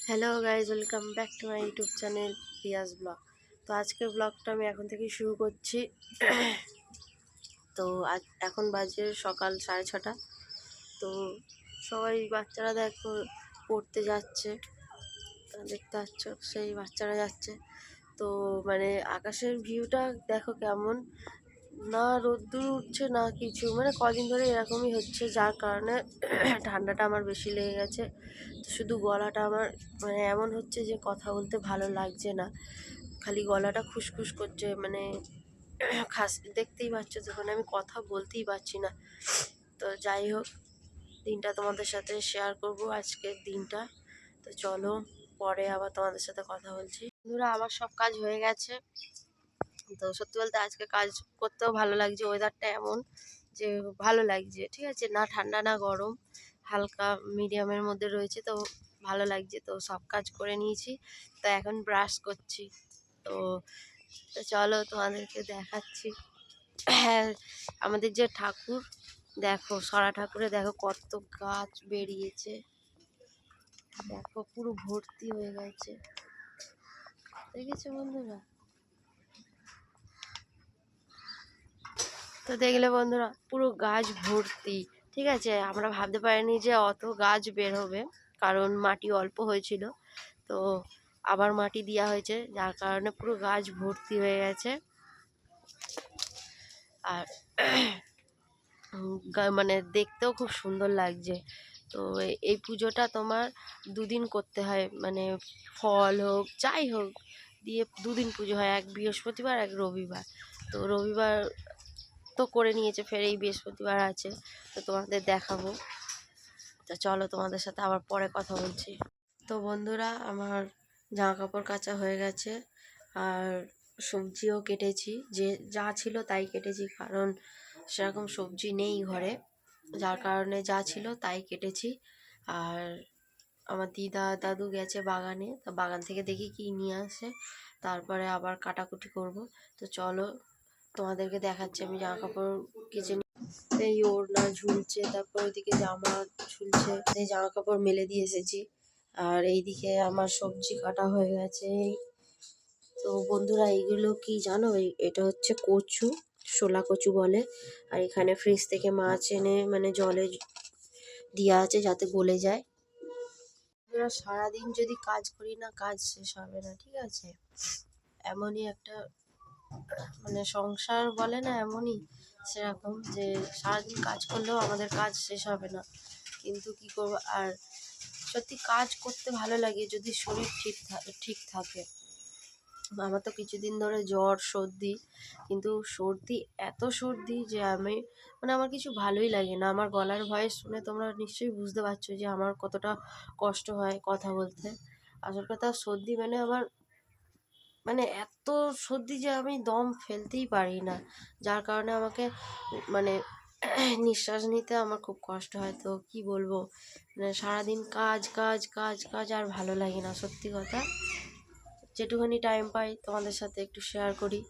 Hello guys, welcome back to my YouTube channel Riyaz vlog. তো আজকের ব্লগটা আমি এখন থেকে শুরু করছি। তো এখন বাজে সকাল 6:30। তো সবাই বাচ্চারা দেখো পড়তে যাচ্ছে, দেখতে পাচ্ছ সেই বাচ্চারা যাচ্ছে। তো মানে আকাশের ভিউটা দেখো কেমন, না রোদ্দুর উঠছে না কিছু, মানে কদিন ধরে এরকমই হচ্ছে, যার কারণে ঠান্ডাটা আমার বেশি লেগে গেছে। তো শুধু গলাটা আমার মানে এমন হচ্ছে যে কথা বলতে ভালো লাগছে না, খালি গলাটা খুসখুস করছে, মানে দেখতেই পাচ্ছ যখন আমি কথা বলতেই পারছি না। তো যাই হোক, দিনটা তোমাদের সাথে শেয়ার করব আজকের দিনটা। তো চলো, পরে আবার তোমাদের সাথে কথা বলছি। বন্ধুরা, আমার সব কাজ হয়ে গেছে। তো সত্যি বলতে আজকে কাজ করতেও ভালো লাগছে, ওয়েদারটা এমন যে ভালো লাগছে, ঠিক আছে, না ঠান্ডা না গরম, হালকা মিডিয়ামের মধ্যে রয়েছে, তো ভালো লাগছে। তো সব কাজ করে নিয়েছি, তো এখন ব্রাশ করছি। তো তো চলো তোমাদেরকে দেখাচ্ছি। হ্যাঁ, আমাদের যে ঠাকুর, দেখো সরা ঠাকুরে দেখো কত গাছ বেরিয়েছে, দেখো পুরো ভর্তি হয়ে গেছে, দেখেছো বন্ধুরা? তো দেখলে বন্ধুরা, পুরো গাছ ভর্তি, ঠিক আছে। আমরা ভাবতে পারিনি যে অত গাছ বের হবে, কারণ মাটি অল্প হয়েছিল, তো আবার মাটি দেওয়া হয়েছে, যার কারণে পুরো গাছ ভর্তি হয়ে গেছে। আর মানে দেখতেও খুব সুন্দর লাগছে। তো এই পুজোটা তোমার দুদিন করতে হয়, মানে ফল হোক যাই হোক দিয়ে দুদিন পুজো হয়, এক বৃহস্পতিবার এক রবিবার। তো রবিবার তো করে নিয়েছে, ফের এই বৃহস্পতিবার আছে, তো তোমাদের দেখাবো। তো চলো তোমাদের সাথে আবার পরে কথা বলছি। তো বন্ধুরা, আমার জামা কাপড় কাচা হয়ে গেছে, আর সবজিও কেটেছি, যে যা ছিল তাই কেটেছি, কারণ সেরকম সবজি নেই ঘরে, যার কারণে যা ছিল তাই কেটেছি। আর আমার দিদা দাদু গেছে বাগানে, তো বাগান থেকে দেখি কি নিয়ে আসে, তারপরে আবার কাটাকুটি করব। তো চলো তোমাদেরকে দেখাচ্ছি আমি জামা কাপড় কেচে। এই ওড়না ঝুলছে, তারপর ওইদিকে জামা ঝুলছে, এই জামা কাপড় মেলে দিয়ে এসেছি, আর এইদিকে আমার সবজি কাটা হয়ে গেছে। তো বন্ধুরা, এইগুলো কি জানো, এটা হচ্ছে কচু, শোলা কচু বলে। আর এখানে ফ্রিজ থেকে মাছ এনে মানে জলে দেওয়া আছে যাতে গলে যায়। বন্ধুরা, সারাদিন যদি কাজ করি না, কাজ শেষ হবে না, ঠিক আছে। এমনই একটা মানে সংসার বলে না, এমনই সেরকম যে সারাদিন কাজ করলেও আমাদের কাজ শেষ হবে না, কিন্তু কি করবো। আর সত্যি কাজ করতে ভালো লাগে যদি শরীর ঠিক থাকে। আমার তো কিছুদিন ধরে জ্বর সর্দি, কিন্তু সর্দি এত সর্দি যে আমি মানে আমার কিছু ভালোই লাগে না। আমার গলার ভয়েস শুনে তোমরা নিশ্চয়ই বুঝতে পারছো যে আমার কতটা কষ্ট হয় কথা বলতে। আসল কথা, সর্দি মানে আমার মানে এত সর্দি যে আমি দম ফেলতেই পারি না, যার কারণে আমাকে মানে নিঃশ্বাস নিতে আমার খুব কষ্ট হয়। তো কি বলবো, মানে সারাদিন কাজ কাজ কাজ কাজ, আর ভালো লাগে না সত্যি কথা। যেটুখানি টাইম পাই তোমাদের সাথে একটু শেয়ার করি।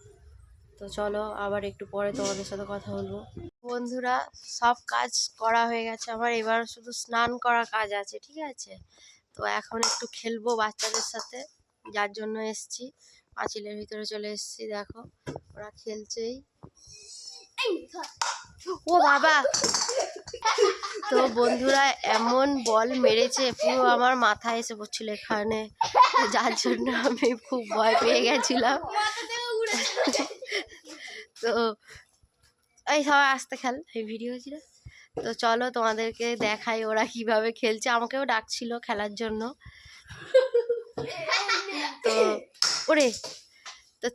তো চলো আবার একটু পরে তোমাদের সাথে কথা বলবো। বন্ধুরা, সব কাজ করা হয়ে গেছে আমার, এবার শুধু স্নান করা কাজ আছে, ঠিক আছে। তো এখন একটু খেলবো বাচ্চাদের সাথে, যার জন্য এসছি। পাঁচিলের ভিতরে চলে এসছি, দেখো ওরা খেলছেই। ও বাবা! তো বন্ধুরা, এমন বল মেরেছে পুরো আমার মাথায় এসে পড়ছিল এখানে, যার জন্য আমি খুব ভয় পেয়ে গেছিলাম। তো এই সবাই আসতে খেল, এই ভিডিও ছিল। তো চলো তোমাদেরকে দেখাই ওরা কিভাবে খেলছে, আমাকেও ডাকছিল খেলার জন্য। তো ওরে, তো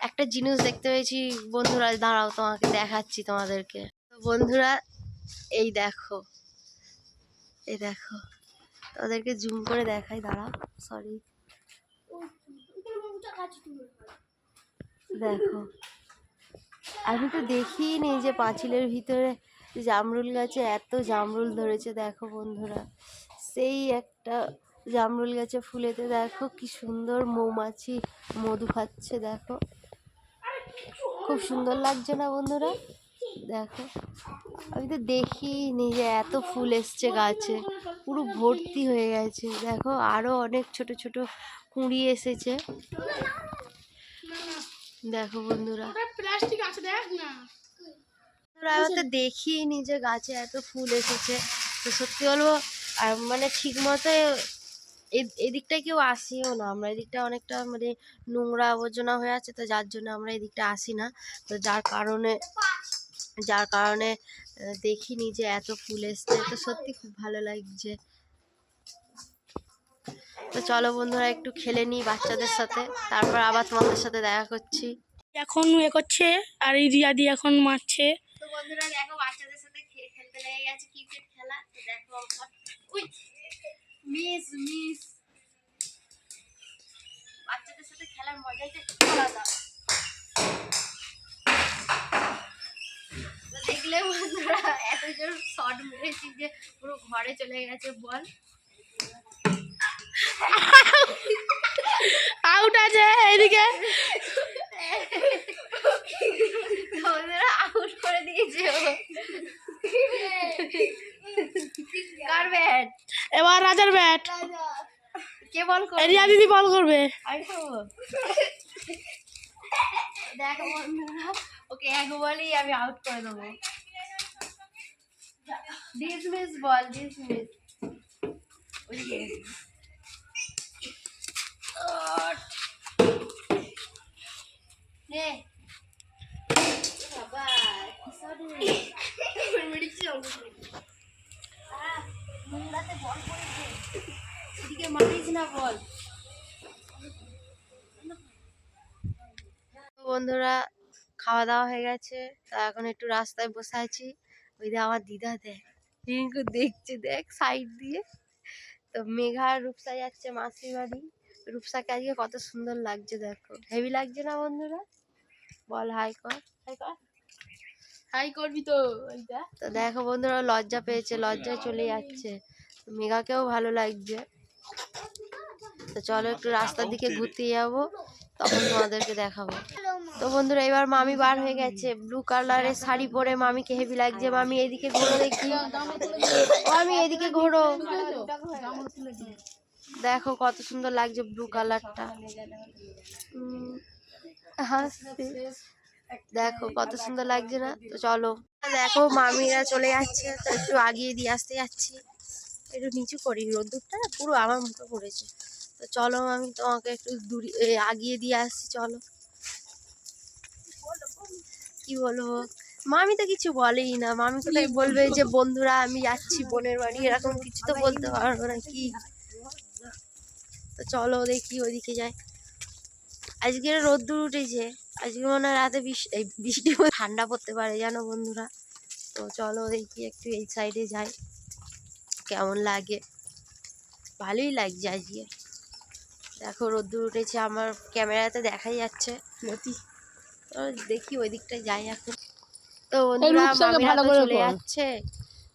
একটা জিনিস দেখতে পেয়েছি বন্ধুরা, দাঁড়াও তোমাকে দেখাচ্ছি তোমাদেরকে। তো বন্ধুরা, এই দেখো, এই দেখো, তাদেরকে জুম করে দেখাই, দাঁড়াও, সরি, দেখো। আমি তো দেখিনি যে পাঁচিলের ভিতরে জামরুল গাছে এত জামরুল ধরেছে, দেখো বন্ধুরা, সেই একটা জামরুল গাছে ফুলেতে দেখো কি সুন্দর মৌমাছি মধু খাচ্ছে, দেখো খুব সুন্দর লাগছে না বন্ধুরা? দেখো আমি তো দেখিনি যে এত ফুল এসছে গাছে, পুরো ভর্তি হয়ে গেছে। দেখো আরো অনেক ছোট ছোট কুঁড়ি এসেছে। দেখো বন্ধুরা, প্লাস্টিক আছে দেখ না, আমি তো দেখিনি যে গাছে এত ফুল এসেছে। তো সত্যি বলবো মানে ঠিক মতো এদিকটায় কেউ আসিও না, আমরা এদিকটা অনেকটা মানে নোংরা আবর্জনা হয়ে আছে, তো যার জন্য আমরা এদিকটা আসি না। তো যার কারণে দেখিনি যে এত ফুল এসছে। তো সত্যি খুব ভালো লাগছে। তো চলো বন্ধুরা একটু খেলে নিই বাচ্চাদের সাথে, তারপর আবার তোমাদের সাথে দেখা করছি। এখন করছে আর এই রিয়া দি এখন মারছে। তো বন্ধুরা দেখো বাচ্চাদের সাথে খেলতে লেগে গেছে ক্রিকেট খেলা। তো দেখো উই মিস মিস, বাচ্চাদের সাথে খেলার মজাই তো আলাদা। তো দেখলে বন্ধুরা এত জোর শট মেরেছি যে পুরো ঘরে চলে গেছে বল। আউট আছে এইদিকে, আউট করে দিয়েছে। কার ব্যাট? এবার রাজার ব্যাট। কে বল করবে? রিয়া দিদি বল করবে। আমি করবো। দেখো বন্ধুরা ওকে এক বলেই আমি আউট করে দেবো। ডিসমিস বল, ডিসমিস। নে বাবা নোংরাতে বল পড়েছে, এদিকে মারিস না বল। বন্ধুরা খাওয়া দাওয়া হয়ে গেছে, তা এখন একটু রাস্তায় বসে আছি। ওই যে আমার দিদা দেখ রিঙ্কু দেখছে, দেখ সাইড দিয়ে। তো মেঘা আর রূপসা যাচ্ছে মাসির বাড়ি। রূপসাকে আজকে কত সুন্দর লাগছে, দেখো হেভি লাগছে না বন্ধুরা? বল হাই কর, হাই কর, হাই করবি তো। তো দেখো বন্ধুরা লজ্জা পেয়েছে, লজ্জায় চলে যাচ্ছে। মেঘাকেও ভালো লাগছে। তো চলো একটু রাস্তার দিকে ঘুরতে যাবো, তখন তোমাদেরকে দেখাবো। তো বন্ধুরা এবার মামি বার হয়ে গেছে, ব্লু কালারের শাড়ি পরে মামিকে হেভি লাগছে। মামি এদিকে ঘোরো দেখি, মামি এদিকে ঘোরো, দেখো কত সুন্দর লাগছে ব্লু কালারটা। হাসছে, দেখো কত সুন্দর লাগছে না? তো চলো দেখো মামিরা চলে যাচ্ছে, তো একটু আগিয়ে দিয়ে আসতে যাচ্ছি। একটু নিচু করি, রোদ্দুরটা না পুরো আমার মুখে পড়েছে। তো চলো আমি তোমাকে একটু দূরে আগিয়ে দিয়ে আসছি, চলো। কি বলবো, মামি তো কিছু বলেই না। মামি কোথায় বলবে যে বন্ধুরা আমি যাচ্ছি বোনের বাড়ি, এরকম কিছু তো বলতে পারবো না কি। তো চলো দেখি ওইদিকে যাই। আজকে রোদ্দুর উঠেছে, আজকে মনে হয় রাতে বৃষ্টি ঠান্ডা পড়তে পারে জানো বন্ধুরা। তো চলো দেখি একটু এই সাইডে যাই, কেমন লাগে। ভালোই লাগছে আজকে। দেখো রোদ্দুর উঠেছে, আমার ক্যামেরাতে দেখাই যাচ্ছে। তো দেখি ওই দিকটায় যাই এখন। তো বন্ধুরা মামিরা তো চলে যাচ্ছে,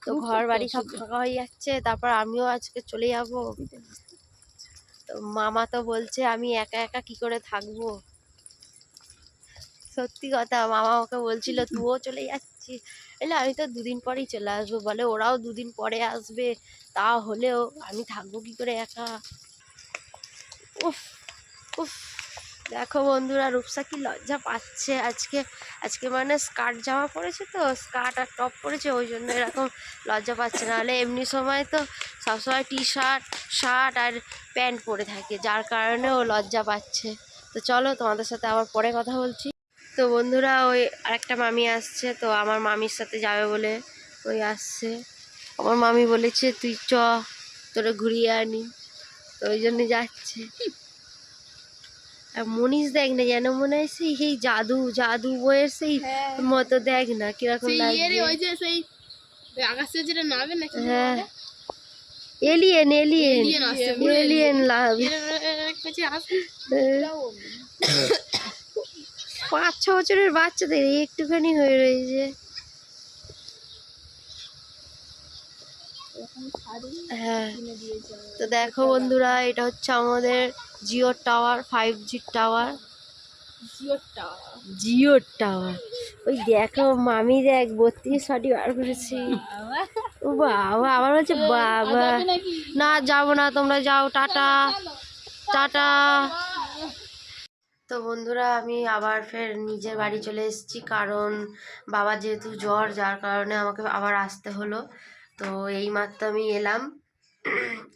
তো ঘর বাড়ি সব ফাঁকা হয়ে যাচ্ছে। তারপর আমিও আজকে চলে যাব। তো মামা তো বলছে আমি একা একা কি করে থাকবো। সত্যি কথা, মামা ওকে বলছিল তুইও চলে যাচ্ছিস, এলে আমি তো দুদিন পরেই চলে আসবো। বলে ওরাও দুদিন পরে আসবে, তা হলেও আমি থাকবো কি করে একা। উফ উফ, দেখো বন্ধুরা রূপসা কি লজ্জা পাচ্ছে আজকে। আজকে মানে স্কার্ট জামা পরেছে, তো স্কার্ট আর টপ পরেছে, ওই জন্য এরকম লজ্জা পাচ্ছে। নাহলে এমনি সময় তো সবসময় টি শার্ট শার্ট আর প্যান্ট পরে থাকে, যার কারণে ও লজ্জা পাচ্ছে। তো চলো তোমাদের সাথে আবার পরে কথা বলছি। তো বন্ধুরা ওই আরেকটা মামি আসছে, তো আমার মামির সাথে যাবে বলে ওই আসছে। আমার মামি বলেছে তুই চ, তোরা ঘুরিয়ে আনি, তো ওই জন্য যাচ্ছে। আর মনীষ দেখ না, যেন মনে হয় সেই জাদু জাদু বইয়ের সেই মতো, দেখ না কিরকম লাগছে। হ্যাঁ এলিয়েন এলিয়েন এলিয়েন লাভ। 5-6 বছরের বাচ্চাদের একটুখানি হয়ে রয়েছে। হ্যাঁ, তো দেখো বন্ধুরা এটা হচ্ছে আমাদের Jio tower, 5G tower. Jio tower. ওই দেখো মামি দেখ 32 বার করেছি। ও বাবা, আবার বলছে বাবা। না যাবো না, তোমরা যাও, টাটা টাটা। তো বন্ধুরা আমি আবার ফের নিজের বাড়ি চলে এসেছি, কারণ বাবা যেহেতু জ্বর, যার কারণে আমাকে আবার আসতে হলো। তো এইমাত্র আমি এলাম,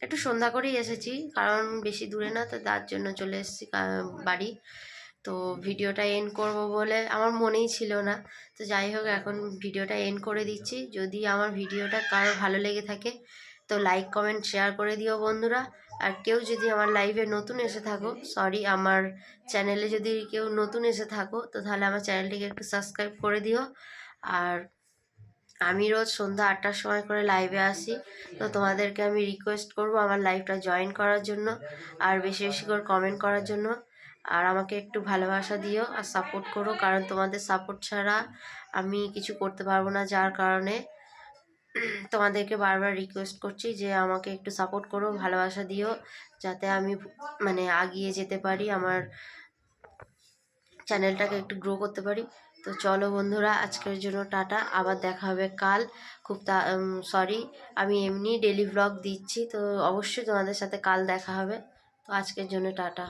একটু সন্ধ্যা করেই এসেছি, কারণ বেশি দূরে না, তো তার জন্য চলে এসেছি বাড়ি। তো ভিডিওটা এন্ড করব বলে আমার মনেই ছিল না। তো যাই হোক, এখন ভিডিওটা এন্ড করে দিচ্ছি। যদি আমার ভিডিওটা কারো ভালো লেগে থাকে তো লাইক কমেন্ট শেয়ার করে দিও বন্ধুরা। আর কেউ যদি আমার লাইভে নতুন এসে থাকো, সরি, আমার চ্যানেলে যদি কেউ নতুন এসে থাকো, তো তাহলে আমার চ্যানেলটিকে একটু সাবস্ক্রাইব করে দিও। আর আমি রোজ সন্ধ্যা 8টার সময় করে লাইভে আসি, তো তোমাদেরকে আমি রিকোয়েস্ট করব আমার লাইভটা জয়েন করার জন্য, আর বেশি বেশি করে কমেন্ট করার জন্য। আর আমাকে একটু ভালোবাসা দিও আর সাপোর্ট করো, কারণ তোমাদের সাপোর্ট ছাড়া আমি কিছু করতে পারবো না। যার কারণে তোমাদেরকে বারবার রিকোয়েস্ট করছি যে আমাকে একটু সাপোর্ট করো, ভালোবাসা দিও, যাতে আমি মানে আগিয়ে যেতে পারি, আমার চ্যানেলটাকে একটু গ্রো করতে পারি। তো চলো বন্ধুরা, আজকের জন্য টাটা, আবার দেখা হবে কাল। খুব সরি, আমি এমনি ডেলি ব্লগ দিচ্ছি, তো অবশ্যই তোমাদের সাথে কাল দেখা হবে। তো আজকের জন্য টাটা।